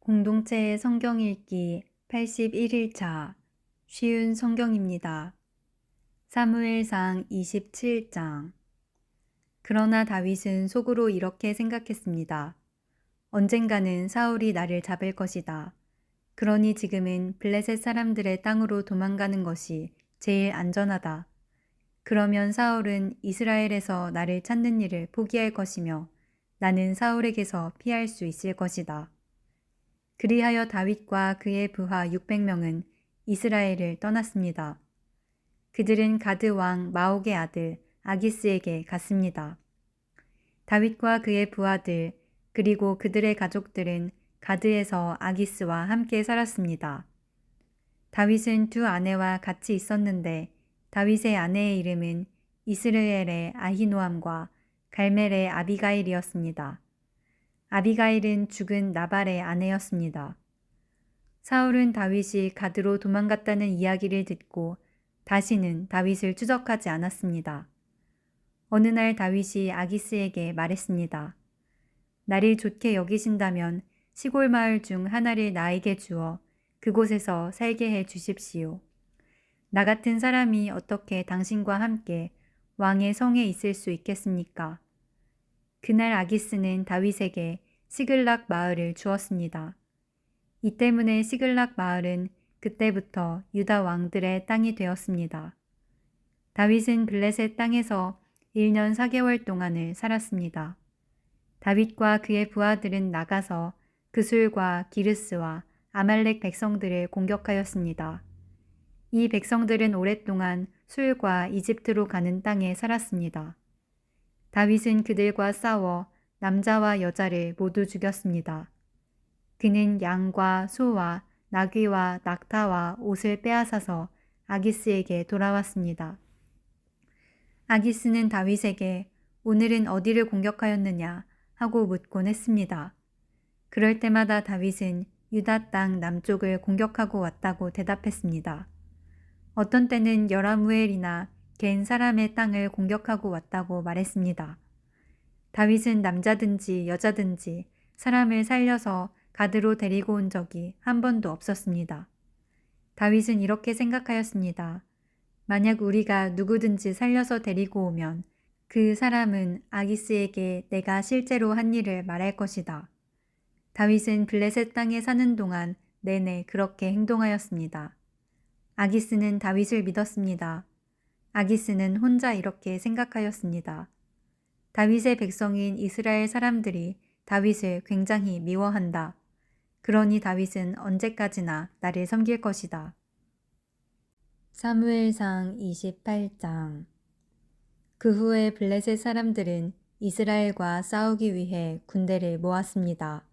공동체의 성경 읽기 81일차 쉬운 성경입니다. 사무엘상 27장. 그러나 다윗은 속으로 이렇게 생각했습니다. 언젠가는 사울이 나를 잡을 것이다. 그러니 지금은 블레셋 사람들의 땅으로 도망가는 것이 제일 안전하다. 그러면 사울은 이스라엘에서 나를 찾는 일을 포기할 것이며 나는 사울에게서 피할 수 있을 것이다. 그리하여 다윗과 그의 부하 600명은 이스라엘을 떠났습니다. 그들은 가드 왕 마옥의 아들 아기스에게 갔습니다. 다윗과 그의 부하들 그리고 그들의 가족들은 가드에서 아기스와 함께 살았습니다. 다윗은 두 아내와 같이 있었는데 다윗의 아내의 이름은 이스르엘의 아히노암과 갈멜의 아비가일이었습니다. 아비가일은 죽은 나발의 아내였습니다. 사울은 다윗이 가드로 도망갔다는 이야기를 듣고 다시는 다윗을 추적하지 않았습니다. 어느 날 다윗이 아기스에게 말했습니다. 나를 좋게 여기신다면 시골 마을 중 하나를 나에게 주어 그곳에서 살게 해 주십시오. 나 같은 사람이 어떻게 당신과 함께 왕의 성에 있을 수 있겠습니까? 그날 아기스는 다윗에게 시글락 마을을 주었습니다. 이 때문에 시글락 마을은 그때부터 유다 왕들의 땅이 되었습니다. 다윗은 블레셋 땅에서 1년 4개월 동안을 살았습니다. 다윗과 그의 부하들은 나가서 그술과 기르스와 아말렉 백성들을 공격하였습니다. 이 백성들은 오랫동안 술과 이집트로 가는 땅에 살았습니다. 다윗은 그들과 싸워 남자와 여자를 모두 죽였습니다. 그는 양과 소와 나귀와 낙타와 옷을 빼앗아서 아기스에게 돌아왔습니다. 아기스는 다윗에게 오늘은 어디를 공격하였느냐 하고 묻곤 했습니다. 그럴 때마다 다윗은 유다 땅 남쪽을 공격하고 왔다고 대답했습니다. 어떤 때는 여라무엘이나 겐 사람의 땅을 공격하고 왔다고 말했습니다. 다윗은 남자든지 여자든지 사람을 살려서 가드로 데리고 온 적이 한 번도 없었습니다. 다윗은 이렇게 생각하였습니다. 만약 우리가 누구든지 살려서 데리고 오면 그 사람은 아기스에게 내가 실제로 한 일을 말할 것이다. 다윗은 블레셋 땅에 사는 동안 내내 그렇게 행동하였습니다. 아기스는 다윗을 믿었습니다. 아기스는 혼자 이렇게 생각하였습니다. 다윗의 백성인 이스라엘 사람들이 다윗을 굉장히 미워한다. 그러니 다윗은 언제까지나 나를 섬길 것이다. 사무엘상 28장. 그 후에 블레셋 사람들은 이스라엘과 싸우기 위해 군대를 모았습니다.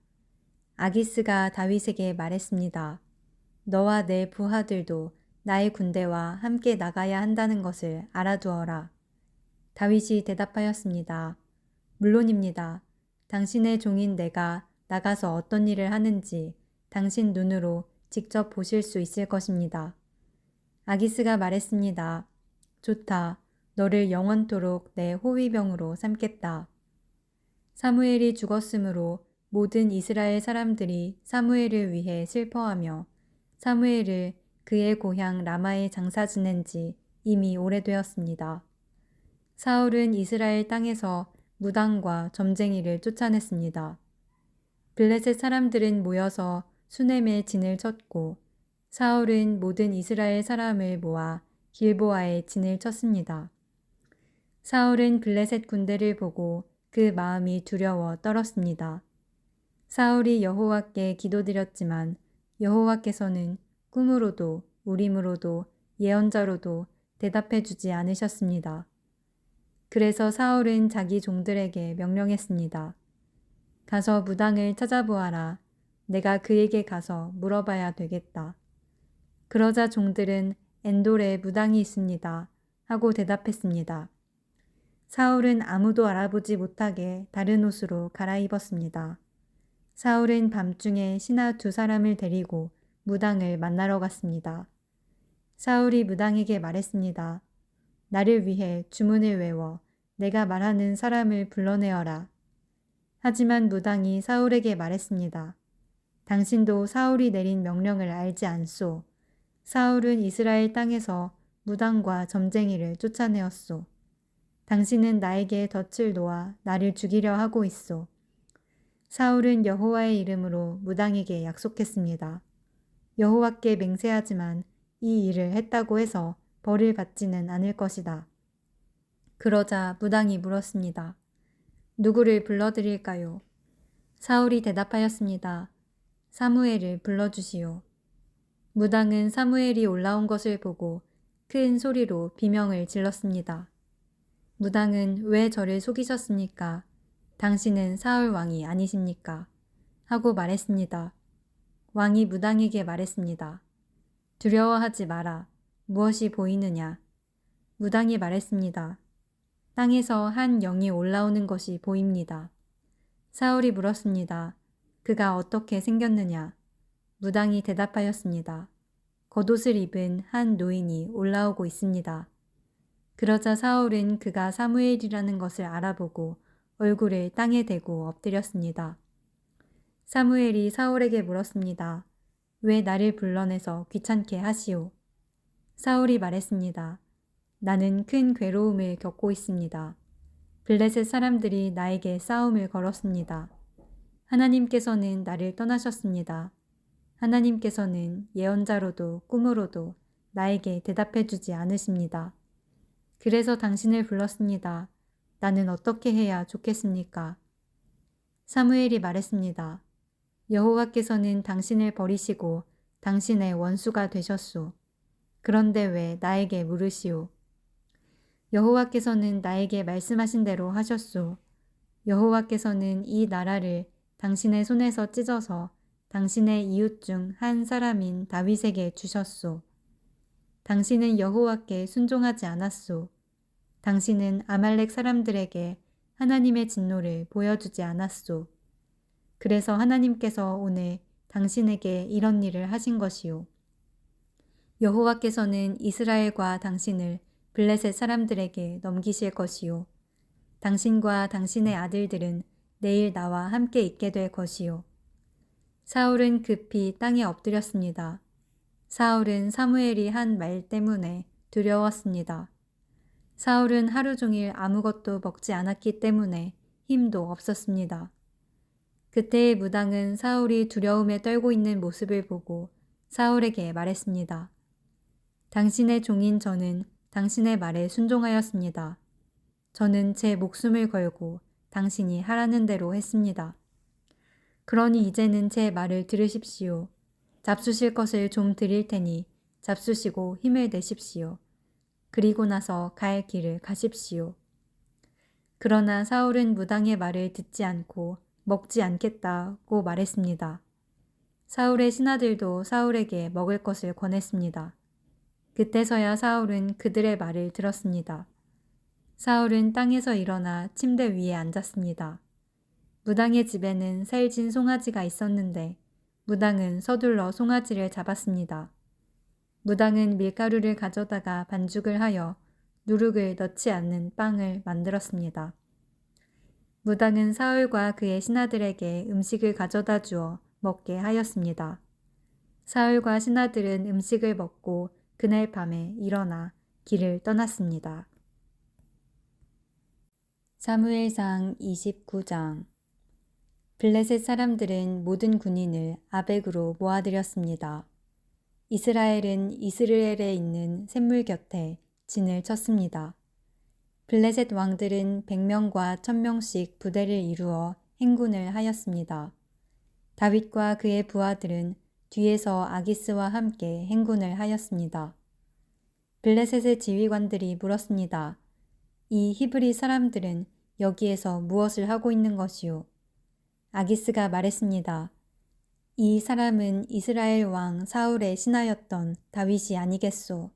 아기스가 다윗에게 말했습니다. 너와 내 부하들도 나의 군대와 함께 나가야 한다는 것을 알아두어라. 다윗이 대답하였습니다. 물론입니다. 당신의 종인 내가 나가서 어떤 일을 하는지 당신 눈으로 직접 보실 수 있을 것입니다. 아기스가 말했습니다. 좋다. 너를 영원토록 내 호위병으로 삼겠다. 사무엘이 죽었으므로 모든 이스라엘 사람들이 사무엘을 위해 슬퍼하며 사무엘을 그의 고향 라마에 장사 지낸 지 이미 오래되었습니다. 사울은 이스라엘 땅에서 무당과 점쟁이를 쫓아냈습니다. 블레셋 사람들은 모여서 수넴에 진을 쳤고 사울은 모든 이스라엘 사람을 모아 길보아에 진을 쳤습니다. 사울은 블레셋 군대를 보고 그 마음이 두려워 떨었습니다. 사울이 여호와께 기도드렸지만 여호와께서는 꿈으로도 우림으로도 예언자로도 대답해 주지 않으셨습니다. 그래서 사울은 자기 종들에게 명령했습니다. 가서 무당을 찾아보아라. 내가 그에게 가서 물어봐야 되겠다. 그러자 종들은 엔돌에 무당이 있습니다. 하고 대답했습니다. 사울은 아무도 알아보지 못하게 다른 옷으로 갈아입었습니다. 사울은 밤중에 신하 2사람을 데리고 무당을 만나러 갔습니다. 사울이 무당에게 말했습니다. 나를 위해 주문을 외워 내가 말하는 사람을 불러내어라. 하지만 무당이 사울에게 말했습니다. 당신도 사울이 내린 명령을 알지 않소. 사울은 이스라엘 땅에서 무당과 점쟁이를 쫓아내었소. 당신은 나에게 덫을 놓아 나를 죽이려 하고 있소. 사울은 여호와의 이름으로 무당에게 약속했습니다. 여호와께 맹세하지만 이 일을 했다고 해서 벌을 받지는 않을 것이다. 그러자 무당이 물었습니다. 누구를 불러드릴까요? 사울이 대답하였습니다. 사무엘을 불러주시오. 무당은 사무엘이 올라온 것을 보고 큰 소리로 비명을 질렀습니다. 무당은 왜 저를 속이셨습니까? 당신은 사울 왕이 아니십니까? 하고 말했습니다. 왕이 무당에게 말했습니다. 두려워하지 마라. 무엇이 보이느냐? 무당이 말했습니다. 땅에서 한 영이 올라오는 것이 보입니다. 사울이 물었습니다. 그가 어떻게 생겼느냐? 무당이 대답하였습니다. 겉옷을 입은 한 노인이 올라오고 있습니다. 그러자 사울은 그가 사무엘이라는 것을 알아보고 얼굴을 땅에 대고 엎드렸습니다. 사무엘이 사울에게 물었습니다. 왜 나를 불러내서 귀찮게 하시오? 사울이 말했습니다. 나는 큰 괴로움을 겪고 있습니다. 블레셋 사람들이 나에게 싸움을 걸었습니다. 하나님께서는 나를 떠나셨습니다. 하나님께서는 예언자로도 꿈으로도 나에게 대답해 주지 않으십니다. 그래서 당신을 불렀습니다. 나는 어떻게 해야 좋겠습니까? 사무엘이 말했습니다. 여호와께서는 당신을 버리시고 당신의 원수가 되셨소. 그런데 왜 나에게 물으시오? 여호와께서는 나에게 말씀하신 대로 하셨소. 여호와께서는 이 나라를 당신의 손에서 찢어서 당신의 이웃 중 한 사람인 다윗에게 주셨소. 당신은 여호와께 순종하지 않았소. 당신은 아말렉 사람들에게 하나님의 진노를 보여주지 않았소. 그래서 하나님께서 오늘 당신에게 이런 일을 하신 것이요. 여호와께서는 이스라엘과 당신을 블레셋 사람들에게 넘기실 것이요. 당신과 당신의 아들들은 내일 나와 함께 있게 될 것이요. 사울은 급히 땅에 엎드렸습니다. 사울은 사무엘이 한 말 때문에 두려웠습니다. 사울은 하루 종일 아무것도 먹지 않았기 때문에 힘도 없었습니다. 그때의 무당은 사울이 두려움에 떨고 있는 모습을 보고 사울에게 말했습니다. 당신의 종인 저는 당신의 말에 순종하였습니다. 저는 제 목숨을 걸고 당신이 하라는 대로 했습니다. 그러니 이제는 제 말을 들으십시오. 잡수실 것을 좀 드릴 테니 잡수시고 힘을 내십시오. 그리고 나서 갈 길을 가십시오. 그러나 사울은 무당의 말을 듣지 않고 먹지 않겠다고 말했습니다. 사울의 신하들도 사울에게 먹을 것을 권했습니다. 그때서야 사울은 그들의 말을 들었습니다. 사울은 땅에서 일어나 침대 위에 앉았습니다. 무당의 집에는 살진 송아지가 있었는데 무당은 서둘러 송아지를 잡았습니다. 무당은 밀가루를 가져다가 반죽을 하여 누룩을 넣지 않는 빵을 만들었습니다. 무당은 사울과 그의 신하들에게 음식을 가져다 주어 먹게 하였습니다. 사울과 신하들은 음식을 먹고 그날 밤에 일어나 길을 떠났습니다. 사무엘상 29장. 블레셋 사람들은 모든 군인을 아벡으로 모아들였습니다. 이스라엘은 이스르엘에 있는 샘물 곁에 진을 쳤습니다. 블레셋 왕들은 100명과 1000명씩 부대를 이루어 행군을 하였습니다. 다윗과 그의 부하들은 뒤에서 아기스와 함께 행군을 하였습니다. 블레셋의 지휘관들이 물었습니다. 이 히브리 사람들은 여기에서 무엇을 하고 있는 것이오? 아기스가 말했습니다. 이 사람은 이스라엘 왕 사울의 신하였던 다윗이 아니겠소.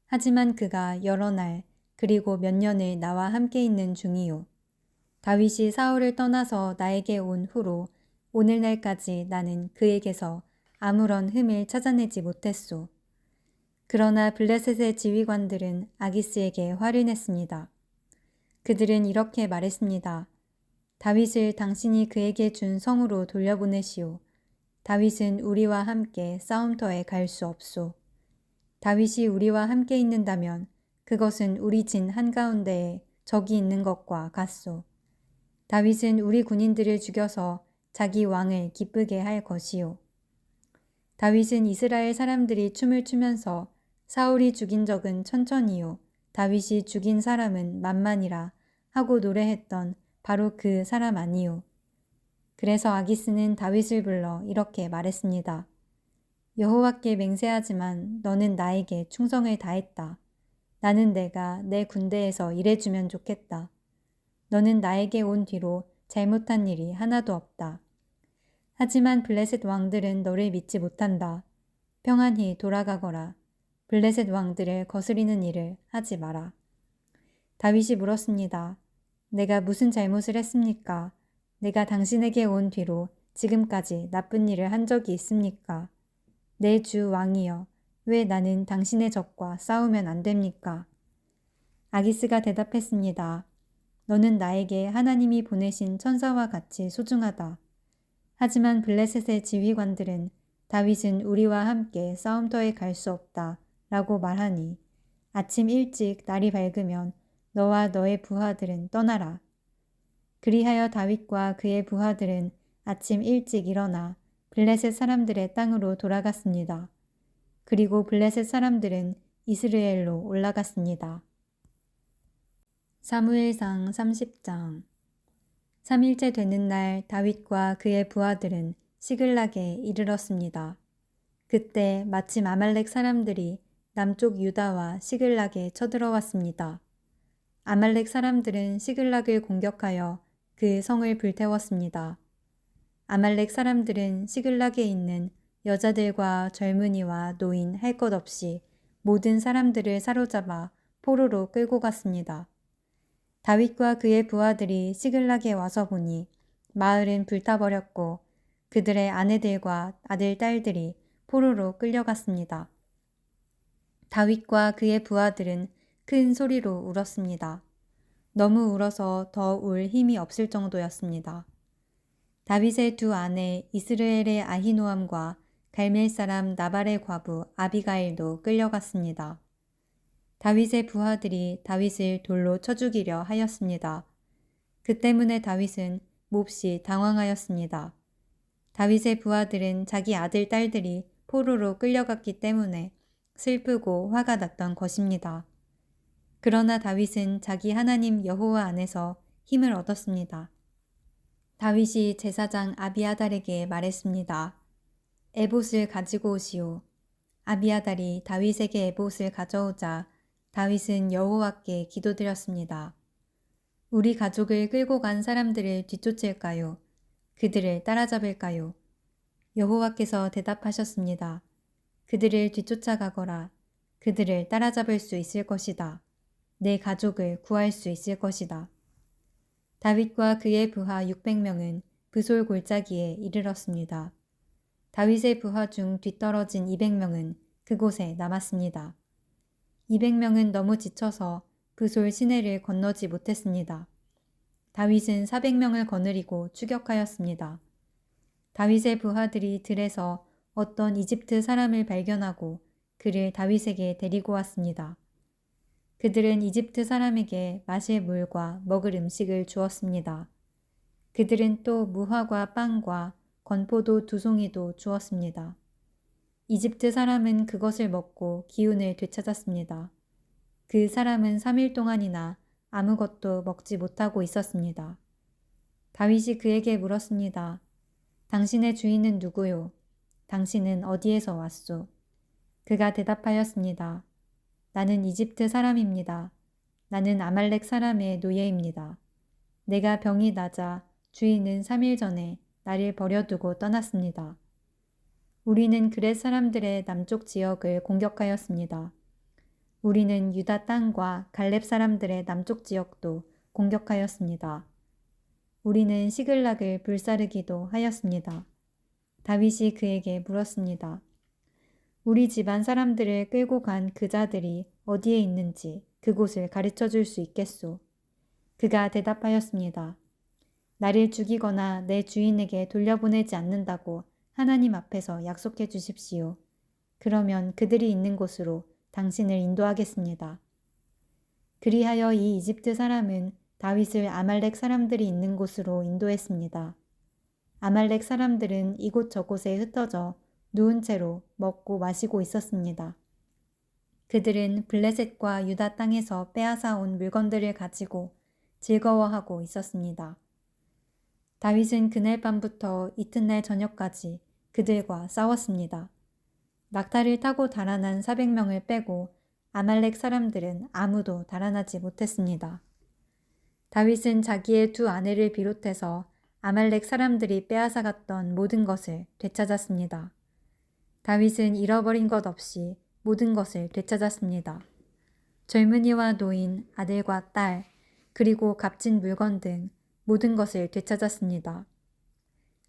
하지만 그가 여러 날 그리고 몇 년을 나와 함께 있는 중이요. 다윗이 사울을 떠나서 나에게 온 후로 오늘날까지 나는 그에게서 아무런 흠을 찾아내지 못했소. 그러나 블레셋의 지휘관들은 아기스에게 화를 냈습니다. 그들은 이렇게 말했습니다. 다윗을 당신이 그에게 준 성으로 돌려보내시오. 다윗은 우리와 함께 싸움터에 갈 수 없소. 다윗이 우리와 함께 있는다면 그것은 우리 진 한가운데에 적이 있는 것과 같소. 다윗은 우리 군인들을 죽여서 자기 왕을 기쁘게 할 것이요. 다윗은 이스라엘 사람들이 춤을 추면서 사울이 죽인 적은 천천히요 다윗이 죽인 사람은 만만이라 하고 노래했던 바로 그 사람 아니요. 그래서 아기스는 다윗을 불러 이렇게 말했습니다. 여호와께 맹세하지만 너는 나에게 충성을 다했다. 나는 내가 내 군대에서 일해주면 좋겠다. 너는 나에게 온 뒤로 잘못한 일이 하나도 없다. 하지만 블레셋 왕들은 너를 믿지 못한다. 평안히 돌아가거라. 블레셋 왕들을 거스리는 일을 하지 마라. 다윗이 물었습니다. 내가 무슨 잘못을 했습니까? 내가 당신에게 온 뒤로 지금까지 나쁜 일을 한 적이 있습니까? 내 주 왕이여, 왜 나는 당신의 적과 싸우면 안 됩니까? 아기스가 대답했습니다. 너는 나에게 하나님이 보내신 천사와 같이 소중하다. 하지만 블레셋의 지휘관들은 다윗은 우리와 함께 싸움터에 갈 수 없다 라고 말하니 아침 일찍 날이 밝으면 너와 너의 부하들은 떠나라. 그리하여 다윗과 그의 부하들은 아침 일찍 일어나 블레셋 사람들의 땅으로 돌아갔습니다. 그리고 블레셋 사람들은 이스라엘로 올라갔습니다. 사무엘상 30장 3일째 되는 날 다윗과 그의 부하들은 시글락에 이르렀습니다. 그때 마침 아말렉 사람들이 남쪽 유다와 시글락에 쳐들어왔습니다. 아말렉 사람들은 시글락을 공격하여 그 성을 불태웠습니다. 아말렉 사람들은 시글락에 있는 여자들과 젊은이와 노인 할 것 없이 모든 사람들을 사로잡아 포로로 끌고 갔습니다. 다윗과 그의 부하들이 시글락에 와서 보니 마을은 불타버렸고 그들의 아내들과 아들, 딸들이 포로로 끌려갔습니다. 다윗과 그의 부하들은 큰 소리로 울었습니다. 너무 울어서 더 울 힘이 없을 정도였습니다. 다윗의 두 아내 이스라엘의 아히노암과 갈멜 사람 나발의 과부 아비가일도 끌려갔습니다. 다윗의 부하들이 다윗을 돌로 쳐 죽이려 하였습니다. 그 때문에 다윗은 몹시 당황하였습니다. 다윗의 부하들은 자기 아들, 딸들이 포로로 끌려갔기 때문에 슬프고 화가 났던 것입니다. 그러나 다윗은 자기 하나님 여호와 안에서 힘을 얻었습니다. 다윗이 제사장 아비아달에게 말했습니다. 에봇을 가지고 오시오. 아비아달이 다윗에게 에봇을 가져오자 다윗은 여호와께 기도드렸습니다. 우리 가족을 끌고 간 사람들을 뒤쫓을까요? 그들을 따라잡을까요? 여호와께서 대답하셨습니다. 그들을 뒤쫓아가거라. 그들을 따라잡을 수 있을 것이다. 내 가족을 구할 수 있을 것이다. 다윗과 그의 부하 600명은 브솔 골짜기에 이르렀습니다. 다윗의 부하 중 뒤떨어진 200명은 그곳에 남았습니다. 200명은 너무 지쳐서 브솔 시내를 건너지 못했습니다. 다윗은 400명을 거느리고 추격하였습니다. 다윗의 부하들이 들에서 어떤 이집트 사람을 발견하고 그를 다윗에게 데리고 왔습니다. 그들은 이집트 사람에게 마실 물과 먹을 음식을 주었습니다. 그들은 또 무화과 빵과 건포도 2송이도 주었습니다. 이집트 사람은 그것을 먹고 기운을 되찾았습니다. 그 사람은 3일 동안이나 아무것도 먹지 못하고 있었습니다. 다윗이 그에게 물었습니다. 당신의 주인은 누구요? 당신은 어디에서 왔소? 그가 대답하였습니다. 나는 이집트 사람입니다. 나는 아말렉 사람의 노예입니다. 내가 병이 나자 주인은 3일 전에 나를 버려두고 떠났습니다. 우리는 그렛 사람들의 남쪽 지역을 공격하였습니다. 우리는 유다 땅과 갈렙 사람들의 남쪽 지역도 공격하였습니다. 우리는 시글락을 불사르기도 하였습니다. 다윗이 그에게 물었습니다. 우리 집안 사람들을 끌고 간 그 자들이 어디에 있는지 그곳을 가르쳐 줄 수 있겠소? 그가 대답하였습니다. 나를 죽이거나 내 주인에게 돌려보내지 않는다고 하나님 앞에서 약속해 주십시오. 그러면 그들이 있는 곳으로 당신을 인도하겠습니다. 그리하여 이 이집트 사람은 다윗을 아말렉 사람들이 있는 곳으로 인도했습니다. 아말렉 사람들은 이곳저곳에 흩어져 누운 채로 먹고 마시고 있었습니다. 그들은 블레셋과 유다 땅에서 빼앗아 온 물건들을 가지고 즐거워하고 있었습니다. 다윗은 그날 밤부터 이튿날 저녁까지 그들과 싸웠습니다. 낙타를 타고 달아난 400명을 빼고 아말렉 사람들은 아무도 달아나지 못했습니다. 다윗은 자기의 두 아내를 비롯해서 아말렉 사람들이 빼앗아갔던 모든 것을 되찾았습니다. 다윗은 잃어버린 것 없이 모든 것을 되찾았습니다. 젊은이와 노인, 아들과 딸, 그리고 값진 물건 등 모든 것을 되찾았습니다.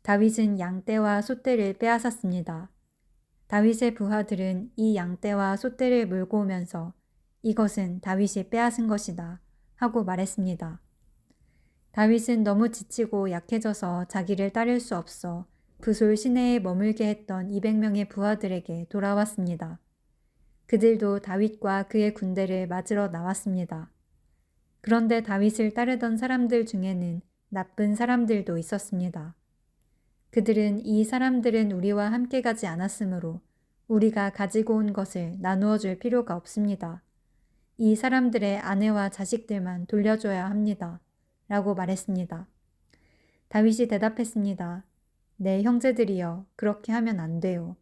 다윗은 양떼와 소떼를 빼앗았습니다. 다윗의 부하들은 이 양떼와 소떼를 몰고 오면서 이것은 다윗이 빼앗은 것이다 하고 말했습니다. 다윗은 너무 지치고 약해져서 자기를 따를 수 없어 부솔 시내에 머물게 했던 200명의 부하들에게 돌아왔습니다. 그들도 다윗과 그의 군대를 맞으러 나왔습니다. 그런데 다윗을 따르던 사람들 중에는 나쁜 사람들도 있었습니다. 그들은 이 사람들은 우리와 함께 가지 않았으므로 우리가 가지고 온 것을 나누어 줄 필요가 없습니다. 이 사람들의 아내와 자식들만 돌려줘야 합니다. 라고 말했습니다. 다윗이 대답했습니다. 내 형제들이여, 그렇게 하면 안 돼요.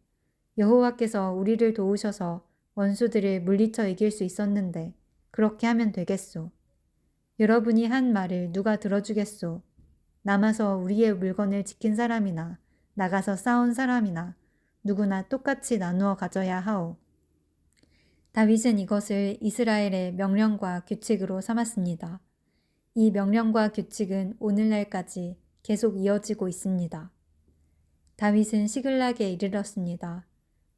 여호와께서 우리를 도우셔서 원수들을 물리쳐 이길 수 있었는데 그렇게 하면 되겠소. 여러분이 한 말을 누가 들어주겠소. 남아서 우리의 물건을 지킨 사람이나 나가서 싸운 사람이나 누구나 똑같이 나누어 가져야 하오. 다윗은 이것을 이스라엘의 명령과 규칙으로 삼았습니다. 이 명령과 규칙은 오늘날까지 계속 이어지고 있습니다. 다윗은 시글락에 이르렀습니다.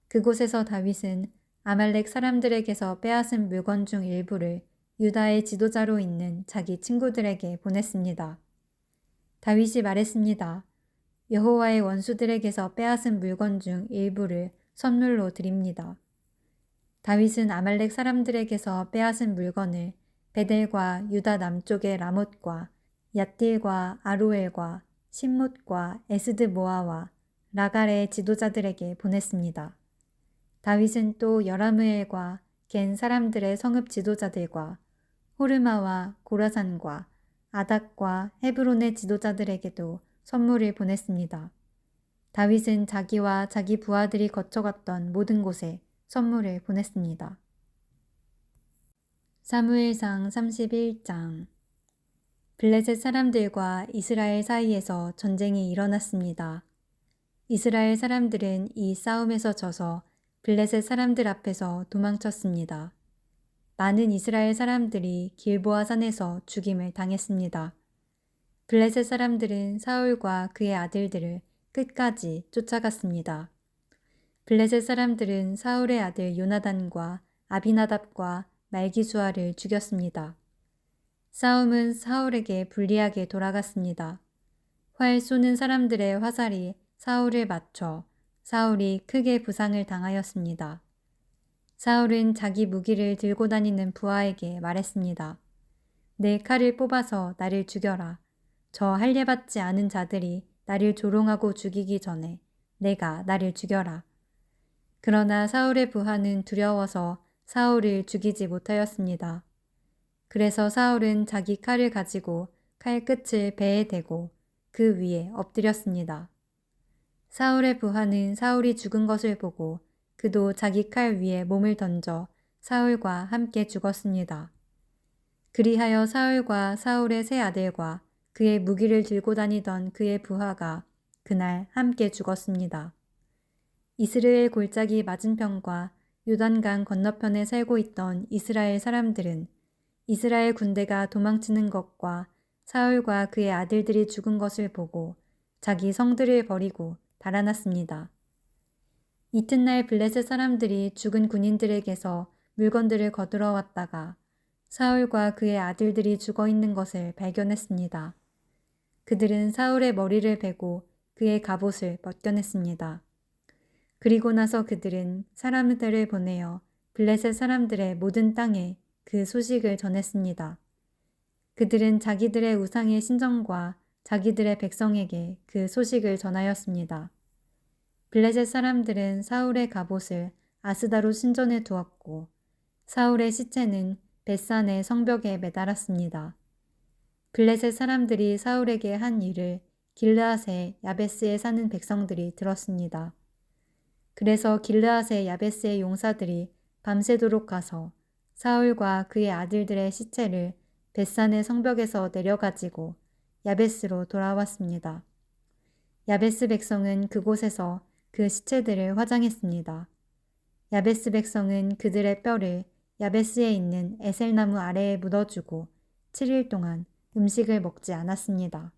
그곳에서 다윗은 아말렉 사람들에게서 빼앗은 물건 중 일부를 유다의 지도자로 있는 자기 친구들에게 보냈습니다. 다윗이 말했습니다. 여호와의 원수들에게서 빼앗은 물건 중 일부를 선물로 드립니다. 다윗은 아말렉 사람들에게서 빼앗은 물건을 베델과 유다 남쪽의 라못과 얏딜과 아로엘과 신뭇과 에스드모아와 라갈의 지도자들에게 보냈습니다. 다윗은 또 여라무엘과 겐 사람들의 성읍 지도자들과 호르마와 고라산과 아닥과 헤브론의 지도자들에게도 선물을 보냈습니다. 다윗은 자기와 자기 부하들이 거쳐갔던 모든 곳에 선물을 보냈습니다. 사무엘상 31장. 블레셋 사람들과 이스라엘 사이에서 전쟁이 일어났습니다. 이스라엘 사람들은 이 싸움에서 져서 블레셋 사람들 앞에서 도망쳤습니다. 많은 이스라엘 사람들이 길보아 산에서 죽임을 당했습니다. 블레셋 사람들은 사울과 그의 아들들을 끝까지 쫓아갔습니다. 블레셋 사람들은 사울의 아들 요나단과 아비나답과 말기수아를 죽였습니다. 싸움은 사울에게 불리하게 돌아갔습니다. 활 쏘는 사람들의 화살이 사울을 맞춰 사울이 크게 부상을 당하였습니다. 사울은 자기 무기를 들고 다니는 부하에게 말했습니다. 내 칼을 뽑아서 나를 죽여라. 저 할례받지 않은 자들이 나를 조롱하고 죽이기 전에 내가 나를 죽여라. 그러나 사울의 부하는 두려워서 사울을 죽이지 못하였습니다. 그래서 사울은 자기 칼을 가지고 칼 끝을 배에 대고 그 위에 엎드렸습니다. 사울의 부하는 사울이 죽은 것을 보고 그도 자기 칼 위에 몸을 던져 사울과 함께 죽었습니다. 그리하여 사울과 사울의 세 아들과 그의 무기를 들고 다니던 그의 부하가 그날 함께 죽었습니다. 이스라엘 골짜기 맞은편과 요단강 건너편에 살고 있던 이스라엘 사람들은 이스라엘 군대가 도망치는 것과 사울과 그의 아들들이 죽은 것을 보고 자기 성들을 버리고 달아났습니다. 이튿날 블레셋 사람들이 죽은 군인들에게서 물건들을 거두러 왔다가 사울과 그의 아들들이 죽어 있는 것을 발견했습니다. 그들은 사울의 머리를 베고 그의 갑옷을 벗겨냈습니다. 그리고 나서 그들은 사람들을 보내어 블레셋 사람들의 모든 땅에 그 소식을 전했습니다. 그들은 자기들의 우상의 신전과 자기들의 백성에게 그 소식을 전하였습니다. 블레셋 사람들은 사울의 갑옷을 아스다로 신전에 두었고 사울의 시체는 벳산의 성벽에 매달았습니다. 블레셋 사람들이 사울에게 한 일을 길르앗의 야베스에 사는 백성들이 들었습니다. 그래서 길르앗의 야베스의 용사들이 밤새도록 가서 사울과 그의 아들들의 시체를 벳산의 성벽에서 내려가지고 야베스로 돌아왔습니다. 야베스 백성은 그곳에서 그 시체들을 화장했습니다. 야베스 백성은 그들의 뼈를 야베스에 있는 에셀나무 아래에 묻어주고 7일 동안 음식을 먹지 않았습니다.